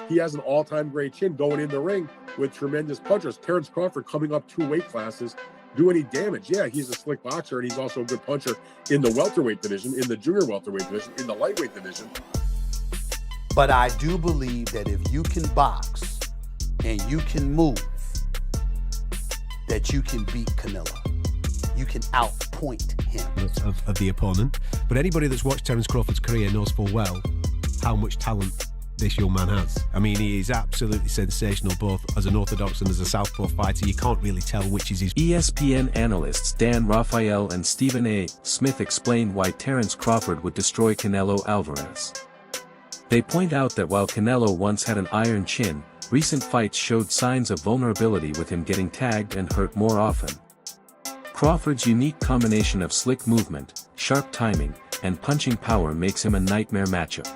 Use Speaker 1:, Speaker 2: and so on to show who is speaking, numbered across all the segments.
Speaker 1: he has an all-time great chin going in the ring with tremendous punchers. Terence Crawford coming up 2 weight classes, do any damage? Yeah, he's a slick boxer, and he's also a good puncher in the welterweight division, in the junior welterweight division, in the lightweight division.
Speaker 2: But I do believe that if you can box and you can move, that you can beat Canelo. You can outpoint him.
Speaker 3: Of the opponent. But anybody that's watched Terence Crawford's career knows full well how much talent this young man has. I mean, he is absolutely sensational, both as an orthodox and as a southpaw fighter. You can't really tell which is his.
Speaker 4: ESPN analysts Dan Raphael and Stephen A. Smith explained why Terence Crawford would destroy Canelo Alvarez. They point out that while Canelo once had an iron chin, recent fights showed signs of vulnerability, with him getting tagged and hurt more often. Crawford's unique combination of slick movement, sharp timing, and punching power makes him a nightmare matchup.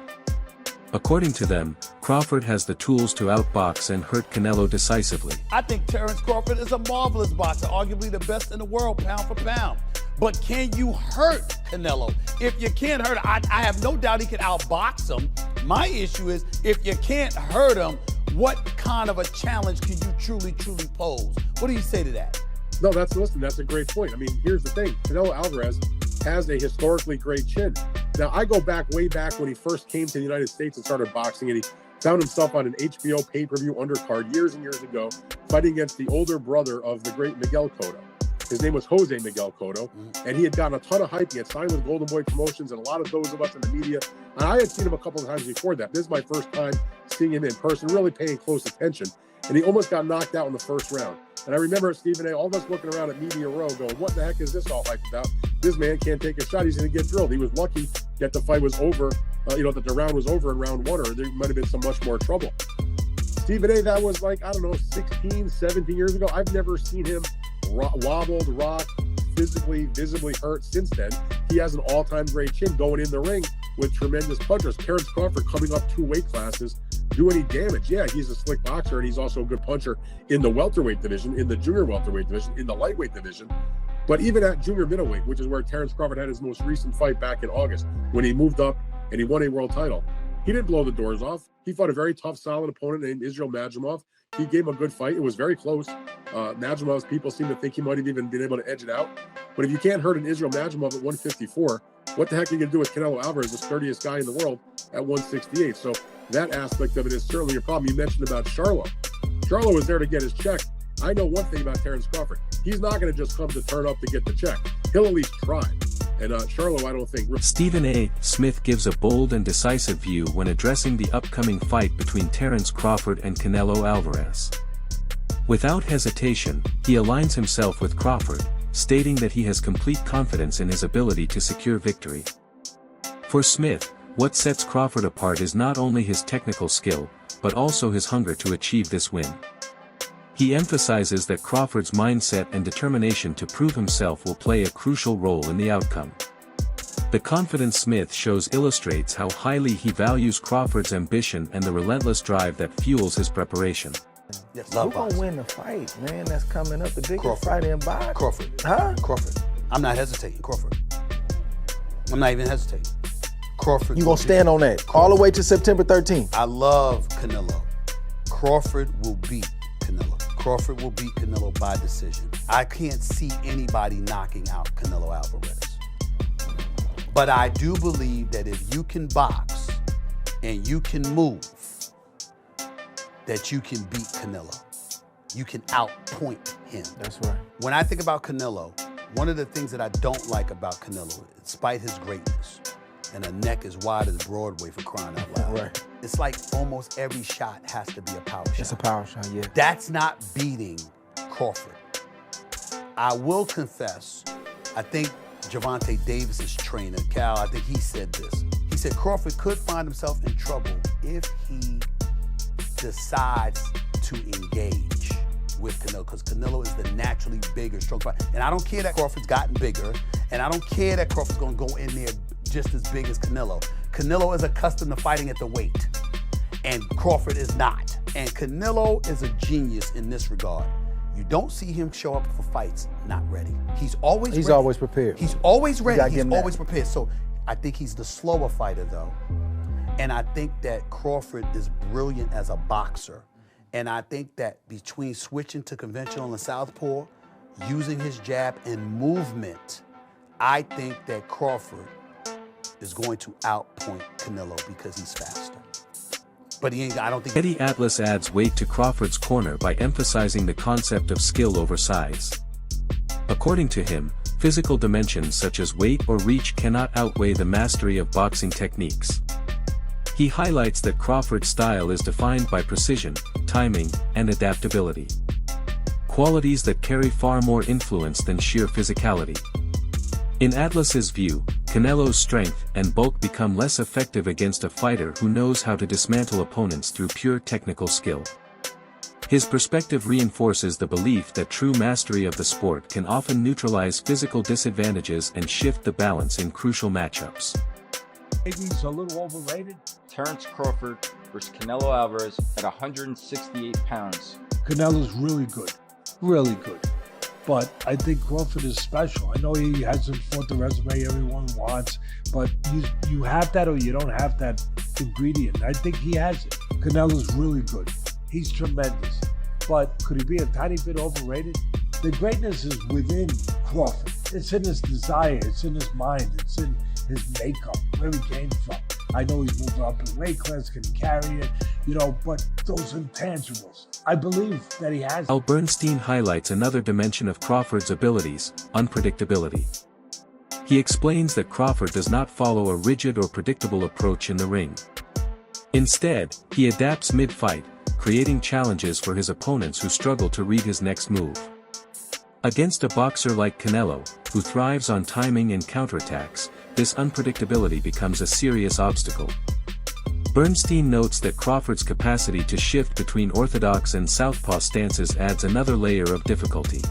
Speaker 4: According to them, Crawford has the tools to outbox and hurt Canelo decisively.
Speaker 5: I think Terence Crawford is a marvelous boxer, arguably the best in the world, pound for pound. But can you hurt Canelo? If you can't hurt him, I have no doubt he can outbox him. My issue is, if you can't hurt him, what kind of a challenge can you truly pose? What do you say to that?
Speaker 1: No, that's a great point. I mean, here's the thing. Canelo Alvarez has a historically great chin. Now, I go way back when he first came to the United States and started boxing, and he found himself on an HBO pay-per-view undercard years and years ago, fighting against the older brother of the great Miguel Cotto. His name was Jose Miguel Cotto, and he had gotten a ton of hype. He had signed with Golden Boy Promotions, and a lot of those of us in the media. And I had seen him a couple of times before that. This is my first time seeing him in person, really paying close attention. And he almost got knocked out in the first round. And I remember Stephen A., all of us looking around at Media Row going, what the heck is this all hype about? This man can't take a shot. He's going to get drilled. He was lucky that the fight was over, that the round was over in round 1, or there might have been so much more trouble. Stephen A., that was 16, 17 years ago. I've never seen him wobbled, rocked, visibly hurt since then. He has an all-time great chin going in the ring with tremendous punchers. Terence Crawford coming up 2 weight classes, do any damage? Yeah, he's a slick boxer, and he's also a good puncher in the welterweight division, in the junior welterweight division, in the lightweight division. But even at junior middleweight, which is where Terence Crawford had his most recent fight back in August, when he moved up and he won a world title, he didn't blow the doors off. He fought a very tough, solid opponent named Israel Madrimov. He gave him a good fight. It was very close. Madrimov's people seem to think he might have even been able to edge it out. But if you can't hurt an Israel Madrimov at 154, what the heck are you going to do with Canelo Alvarez, the sturdiest guy in the world, at 168? So that aspect of it is certainly a problem. You mentioned about Charlo. Charlo was there to get his check. I know one thing about Terence Crawford. He's not going to just come to turn up to get the check. He'll at least try. And Charlo, I don't think...
Speaker 4: Stephen A. Smith gives a bold and decisive view when addressing the upcoming fight between Terence Crawford and Canelo Alvarez. Without hesitation, he aligns himself with Crawford, stating that he has complete confidence in his ability to secure victory. For Smith, what sets Crawford apart is not only his technical skill, but also his hunger to achieve this win. He emphasizes that Crawford's mindset and determination to prove himself will play a crucial role in the outcome. The confidence Smith shows illustrates how highly he values Crawford's ambition and the relentless drive that fuels his preparation.
Speaker 5: Yes,
Speaker 6: Who's going to win the fight, man? That's coming up, the biggest
Speaker 2: Crawford.
Speaker 6: fight in boxing.
Speaker 2: Crawford.
Speaker 6: Huh?
Speaker 2: Crawford. I'm not hesitating. Crawford. I'm not even hesitating. Crawford.
Speaker 6: You going to stand on that all the way to September 13th?
Speaker 2: I love Canelo. Crawford will beat Canelo. Crawford will beat Canelo by decision. I can't see anybody knocking out Canelo Alvarez. But I do believe that if you can box and you can move, that you can beat Canelo. You can outpoint him.
Speaker 6: That's right.
Speaker 2: When I think about Canelo, one of the things that I don't like about Canelo, despite his greatness, and a neck as wide as Broadway, for crying out loud.
Speaker 6: Right.
Speaker 2: It's like almost every shot has to be a power shot.
Speaker 6: It's a power shot, yeah.
Speaker 2: That's not beating Crawford. I will confess, I think Gervonta Davis's trainer, Cal, I think he said this. He said Crawford could find himself in trouble if he decides to engage with Canelo, because Canelo is the naturally bigger, strong fighter. And I don't care that Crawford's gotten bigger, and I don't care that Crawford's gonna go in there just as big as Canelo. Canelo is accustomed to fighting at the weight, and Crawford is not. And Canelo is a genius in this regard. You don't see him show up for fights not ready. He's always
Speaker 6: prepared.
Speaker 2: He's always ready.
Speaker 6: gotta give
Speaker 2: He's
Speaker 6: him that.
Speaker 2: always prepared. So I think he's the slower fighter, though. And I think that Crawford is brilliant as a boxer. And I think that between switching to conventional and southpaw, using his jab and movement, I think that Crawford is going to outpoint Canelo because he's faster. But I don't think...
Speaker 4: Eddie Atlas adds weight to Crawford's corner by emphasizing the concept of skill over size. According to him, physical dimensions such as weight or reach cannot outweigh the mastery of boxing techniques. He highlights that Crawford's style is defined by precision, timing, and adaptability. Qualities that carry far more influence than sheer physicality. In Atlas's view, Canelo's strength and bulk become less effective against a fighter who knows how to dismantle opponents through pure technical skill. His perspective reinforces the belief that true mastery of the sport can often neutralize physical disadvantages and shift the balance in crucial matchups.
Speaker 7: Maybe he's a little overrated.
Speaker 8: Terence Crawford versus Canelo Alvarez at 168 pounds.
Speaker 7: Canelo's really good. Really good. But I think Crawford is special. I know he hasn't fought the resume everyone wants, but you have that or you don't have that ingredient. I think he has it. Canelo's really good. He's tremendous. But could he be a tiny bit overrated? The greatness is within Crawford. It's in his desire. It's in his mind. It's in his makeup, where he came from. I know he's moved up in weight class, can carry it, but those intangibles. I believe that he has.
Speaker 4: Al Bernstein highlights another dimension of Crawford's abilities, unpredictability. He explains that Crawford does not follow a rigid or predictable approach in the ring. Instead, he adapts mid-fight, creating challenges for his opponents who struggle to read his next move. Against a boxer like Canelo, who thrives on timing and counterattacks, this unpredictability becomes a serious obstacle. Bernstein notes that Crawford's capacity to shift between orthodox and southpaw stances adds another layer of difficulty.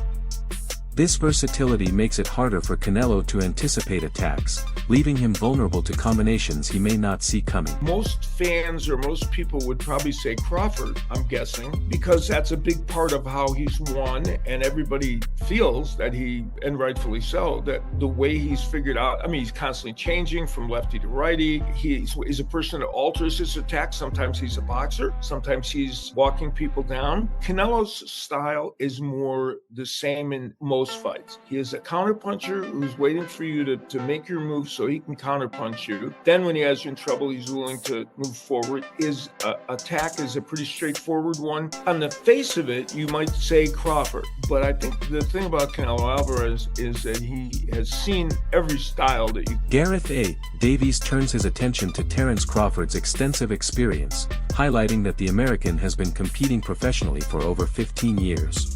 Speaker 4: This versatility makes it harder for Canelo to anticipate attacks, leaving him vulnerable to combinations he may not see coming.
Speaker 9: Most fans or most people would probably say Crawford, I'm guessing, because that's a big part of how he's won, and everybody feels that and rightfully so, that the way he's figured out, he's constantly changing from lefty to righty. He's a person that alters his attack. Sometimes he's a boxer, sometimes he's walking people down. Canelo's style is more the same in most fights. He is a counterpuncher who's waiting for you to make your move so he can counterpunch you. Then when he has you in trouble, he's willing to move forward. His attack is a pretty straightforward one. On the face of it, you might say Crawford, but I think the thing about Canelo Alvarez is that he has seen every style that you...
Speaker 4: Gareth A. Davies turns his attention to Terence Crawford's extensive experience, highlighting that the American has been competing professionally for over 15 years.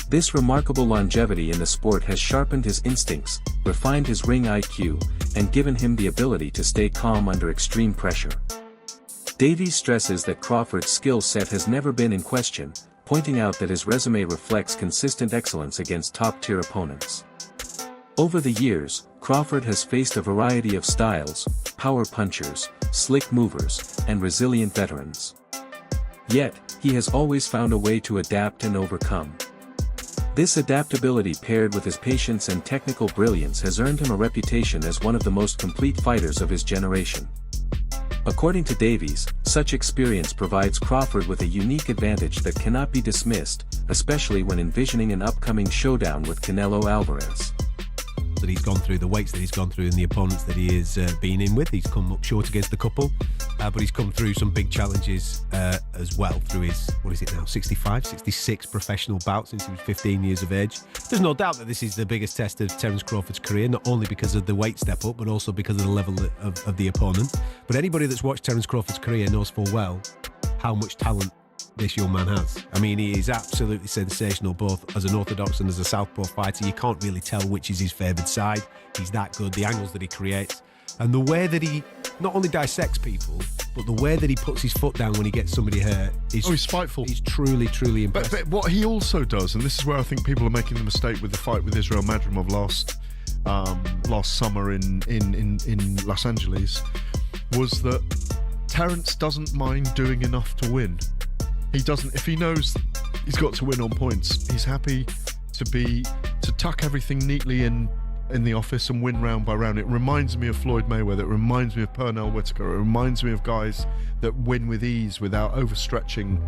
Speaker 4: This remarkable longevity in the sport has sharpened his instincts, refined his ring IQ, and given him the ability to stay calm under extreme pressure. Davies stresses that Crawford's skill set has never been in question, pointing out that his resume reflects consistent excellence against top-tier opponents. Over the years, Crawford has faced a variety of styles, power punchers, slick movers, and resilient veterans. Yet, he has always found a way to adapt and overcome. This adaptability paired with his patience and technical brilliance has earned him a reputation as one of the most complete fighters of his generation. According to Davies, such experience provides Crawford with a unique advantage that cannot be dismissed, especially when envisioning an upcoming showdown with Canelo Alvarez.
Speaker 3: That he's gone through, the weights that he's gone through, and the opponents that he has been in with. He's come up short against a couple, but he's come through some big challenges as well through his, 65, 66 professional bouts since he was 15 years of age. There's no doubt that this is the biggest test of Terence Crawford's career, not only because of the weight step up, but also because of the level of the opponent. But anybody that's watched Terence Crawford's career knows full well how much talent this young man has. He is absolutely sensational, both as an orthodox and as a southpaw fighter. You can't really tell which is his favoured side. He's that good, the angles that he creates, and the way that he not only dissects people, but the way that he puts his foot down when he gets somebody hurt is...
Speaker 10: he's spiteful.
Speaker 3: He's truly, truly impressive.
Speaker 10: But what he also does, and this is where I think people are making the mistake with the fight with Israel Madrimov last summer in Los Angeles, was that Terence doesn't mind doing enough to win. He doesn't, if he knows he's got to win on points, he's happy to tuck everything neatly in in the office and win round by round. It reminds me of Floyd Mayweather. It reminds me of Pernell Whitaker. It reminds me of guys that win with ease without overstretching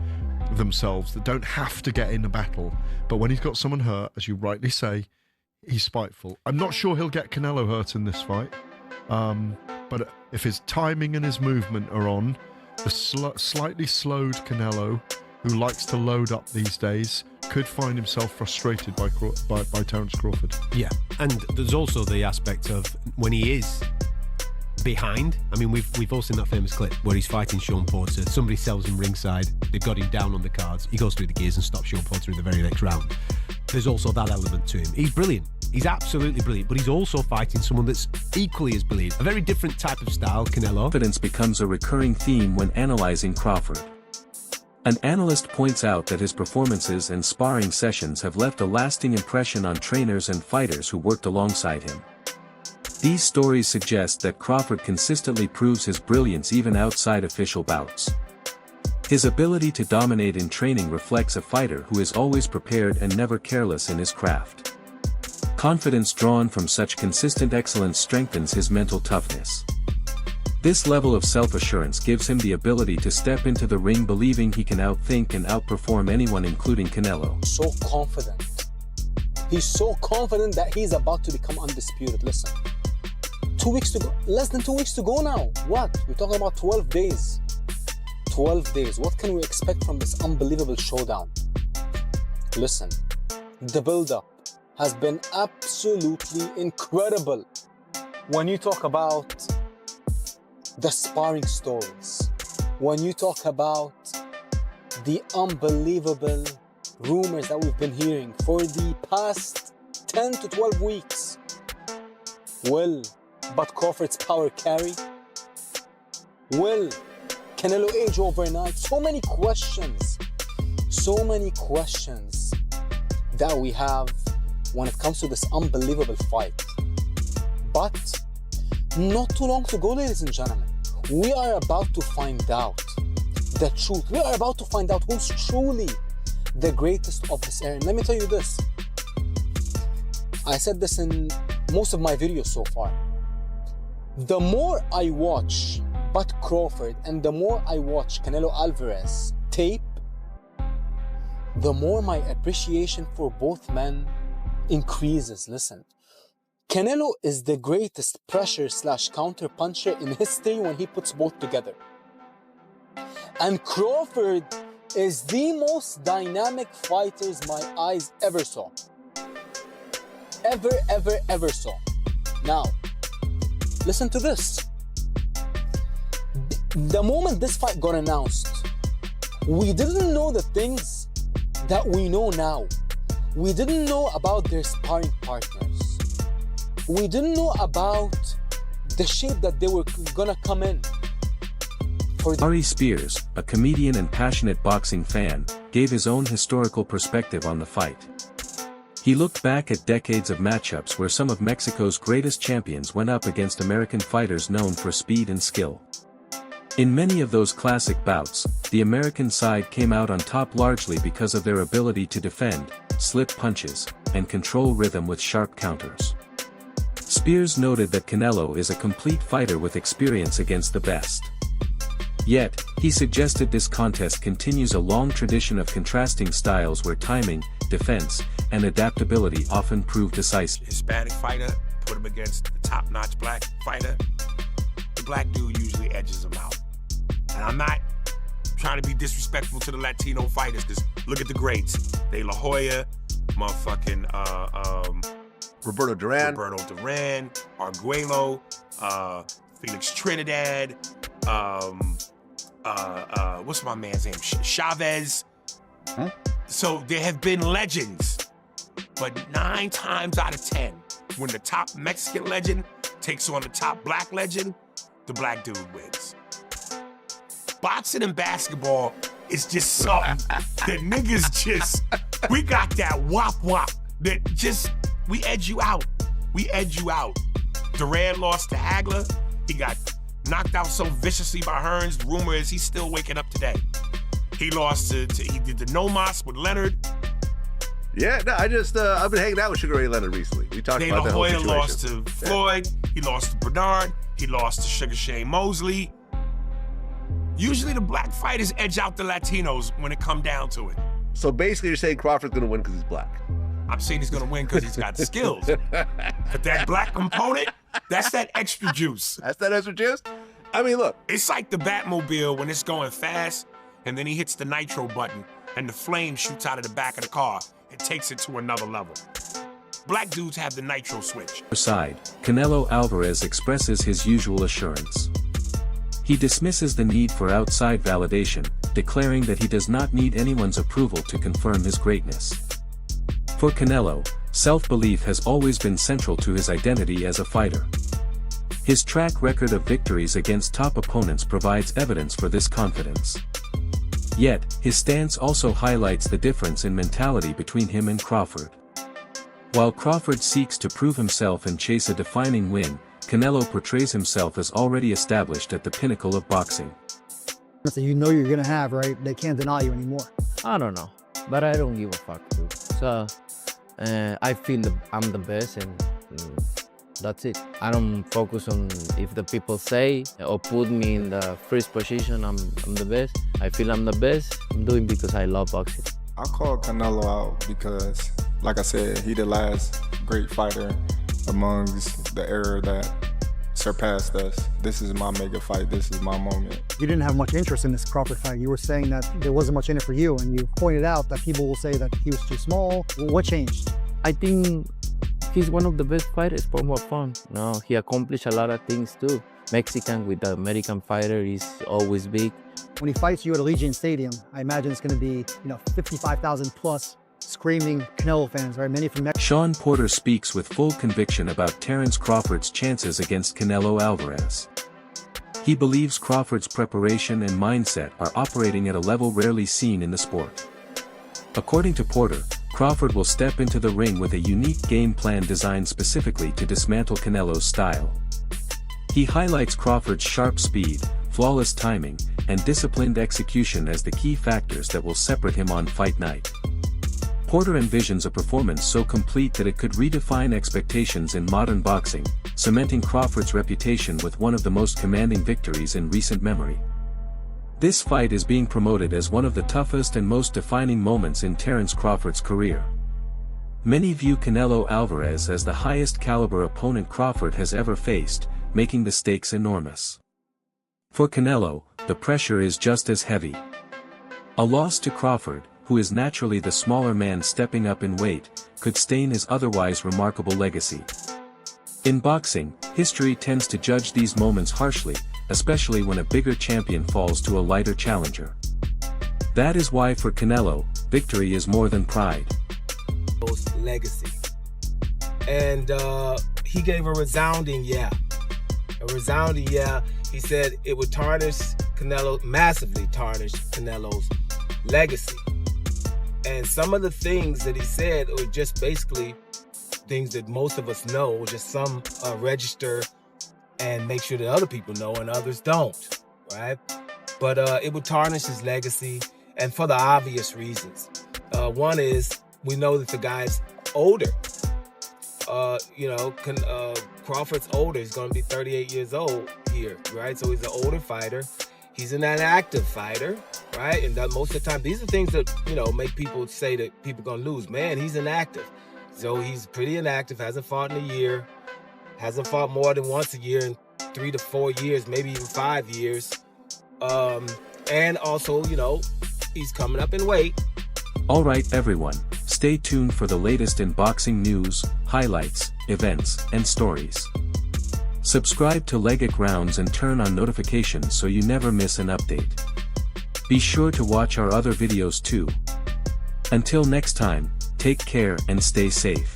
Speaker 10: themselves, that don't have to get in a battle. But when he's got someone hurt, as you rightly say, he's spiteful. I'm not sure he'll get Canelo hurt in this fight. But if his timing and his movement are on, the slightly slowed Canelo, who likes to load up these days, could find himself frustrated by Terence Crawford.
Speaker 3: Yeah, and there's also the aspect of when he is behind. I mean, we've all seen that famous clip where he's fighting Sean Porter. Somebody sells him ringside. They've got him down on the cards. He goes through the gears and stops Sean Porter in the very next round. There's also that element to him. He's brilliant. He's absolutely brilliant, but he's also fighting someone that's equally as brilliant. A very different type of style, Canelo.
Speaker 4: Confidence becomes a recurring theme when analyzing Crawford. An analyst points out that his performances and sparring sessions have left a lasting impression on trainers and fighters who worked alongside him. These stories suggest that Crawford consistently proves his brilliance even outside official bouts. His ability to dominate in training reflects a fighter who is always prepared and never careless in his craft. Confidence drawn from such consistent excellence strengthens his mental toughness. This level of self-assurance gives him the ability to step into the ring believing he can outthink and outperform anyone, including Canelo.
Speaker 11: So confident. He's so confident that he's about to become undisputed. Listen, 2 weeks to go, less than 2 weeks to go now. What? We're talking about 12 days. 12 days. What can we expect from this unbelievable showdown? Listen, the build-up has been absolutely incredible. When you talk about the sparring stories, when you talk about the unbelievable rumors that we've been hearing for the past 10 to 12 weeks, will but Crawford's power carry? Will Canelo age overnight? So many questions that we have when it comes to this unbelievable fight. But not too long to go, ladies and gentlemen. We are about to find out the truth. We are about to find out who's truly the greatest of this era. And let me tell you this. I said this in most of my videos so far. The more I watch Bud Crawford and the more I watch Canelo Alvarez tape, the more my appreciation for both men increases. Listen. Canelo is the greatest pressure/counter puncher in history when he puts both together. And Crawford is the most dynamic fighters my eyes ever saw. Ever saw. Now, listen to this. The moment this fight got announced, we didn't know the things that we know now. We didn't know about their sparring partners. We didn't know about the shape that they were gonna come in.
Speaker 4: Ari Spears, a comedian and passionate boxing fan, gave his own historical perspective on the fight. He looked back at decades of matchups where some of Mexico's greatest champions went up against American fighters known for speed and skill. In many of those classic bouts, the American side came out on top largely because of their ability to defend, slip punches, and control rhythm with sharp counters. Spears noted that Canelo is a complete fighter with experience against the best. Yet, he suggested this contest continues a long tradition of contrasting styles where timing, defense, and adaptability often prove decisive.
Speaker 12: Hispanic fighter, put him against the top-notch black fighter, the black dude usually edges him out. And I'm not trying to be disrespectful to the Latino fighters, because look at the greats. De La Hoya, motherfucking,
Speaker 13: Roberto Duran,
Speaker 12: Arguello, Felix Trinidad, what's my man's name? Chavez.
Speaker 13: Huh?
Speaker 12: So there have been legends, but 9 times out of 10, when the top Mexican legend takes on the top black legend, the black dude wins. Boxing and basketball is just something that niggas just, we got that wop that just, we edge you out. Duran lost to Hagler. He got knocked out so viciously by Hearns. The rumor is he's still waking up today. He lost he did the no mas with Leonard.
Speaker 13: Yeah, no, I just I've been hanging out with Sugar Ray Leonard recently. We talked
Speaker 12: De
Speaker 13: about
Speaker 12: La
Speaker 13: that whole
Speaker 12: Hoya
Speaker 13: situation.
Speaker 12: lost to Floyd. He lost to Bernard. He lost to Sugar Shane Mosley. Usually the black fighters edge out the Latinos when it come down to it.
Speaker 13: So basically you're saying Crawford's going to win because he's black.
Speaker 12: I'm saying he's going to win because he's got the skills. But that black component, that's that extra juice.
Speaker 13: That's that extra juice? I mean, look.
Speaker 12: It's like the Batmobile when it's going fast, and then he hits the nitro button, and the flame shoots out of the back of the car. It takes it to another level. Black dudes have the nitro switch.
Speaker 4: Side, Canelo Alvarez expresses his usual assurance. He dismisses the need for outside validation, declaring that he does not need anyone's approval to confirm his greatness. For Canelo, self-belief has always been central to his identity as a fighter. His track record of victories against top opponents provides evidence for this confidence. Yet, his stance also highlights the difference in mentality between him and Crawford. While Crawford seeks to prove himself and chase a defining win, Canelo portrays himself as already established at the pinnacle of boxing.
Speaker 14: So you know you're gonna have, right? They can't deny you anymore.
Speaker 15: I don't know, but I don't give a fuck, dude. So, I feel I'm the best, and that's it. I don't focus on if the people say or put me in the first position, I'm the best. I feel I'm the best. I'm doing because I love boxing.
Speaker 16: I call Canelo out because, like I said, he the last great fighter amongst the era that surpassed us. This is my mega fight. This is my moment.
Speaker 14: You didn't have much interest in this Crawford fight. You were saying that there wasn't much in it for you, and you pointed out that people will say that he was too small. What changed?
Speaker 15: I think he's one of the best fighters for more fun. No, he accomplished a lot of things too. Mexican with the American fighter is always big.
Speaker 14: When he fights you at Allegiant Stadium, I imagine it's going to be, 55,000 plus screaming Canelo fans, right? Many from Mexico.
Speaker 4: Sean Porter speaks with full conviction about Terence Crawford's chances against Canelo Alvarez. He believes Crawford's preparation and mindset are operating at a level rarely seen in the sport. According to Porter, Crawford will step into the ring with a unique game plan designed specifically to dismantle Canelo's style. He highlights Crawford's sharp speed, flawless timing, and disciplined execution as the key factors that will separate him on fight night. Porter envisions a performance so complete that it could redefine expectations in modern boxing, cementing Crawford's reputation with one of the most commanding victories in recent memory. This fight is being promoted as one of the toughest and most defining moments in Terence Crawford's career. Many view Canelo Alvarez as the highest caliber opponent Crawford has ever faced, making the stakes enormous. For Canelo, the pressure is just as heavy. A loss to Crawford, who is naturally the smaller man stepping up in weight, could stain his otherwise remarkable legacy. In boxing, history tends to judge these moments harshly, especially when a bigger champion falls to a lighter challenger. That is why for Canelo, victory is more than pride.
Speaker 17: Legacy. And he gave a resounding yeah. A resounding yeah. He said it would massively tarnish Canelo's legacy. And some of the things that he said were just basically things that most of us know, just some register and make sure that other people know and others don't, right? But it would tarnish his legacy, and for the obvious reasons. One is, we know that the guy's older. Crawford's older. He's going to be 38 years old here, right? So he's an older fighter. He's an inactive fighter, right? And most of the time, these are things that, make people say that people are going to lose. Man, he's inactive. So he's pretty inactive, hasn't fought in a year, hasn't fought more than once a year in 3 to 4 years, maybe even 5 years. And also, he's coming up in weight.
Speaker 4: Alright everyone, stay tuned for the latest in boxing news, highlights, events, and stories. Subscribe to Legic Rounds and turn on notifications so you never miss an update. Be sure to watch our other videos too. Until next time, take care and stay safe.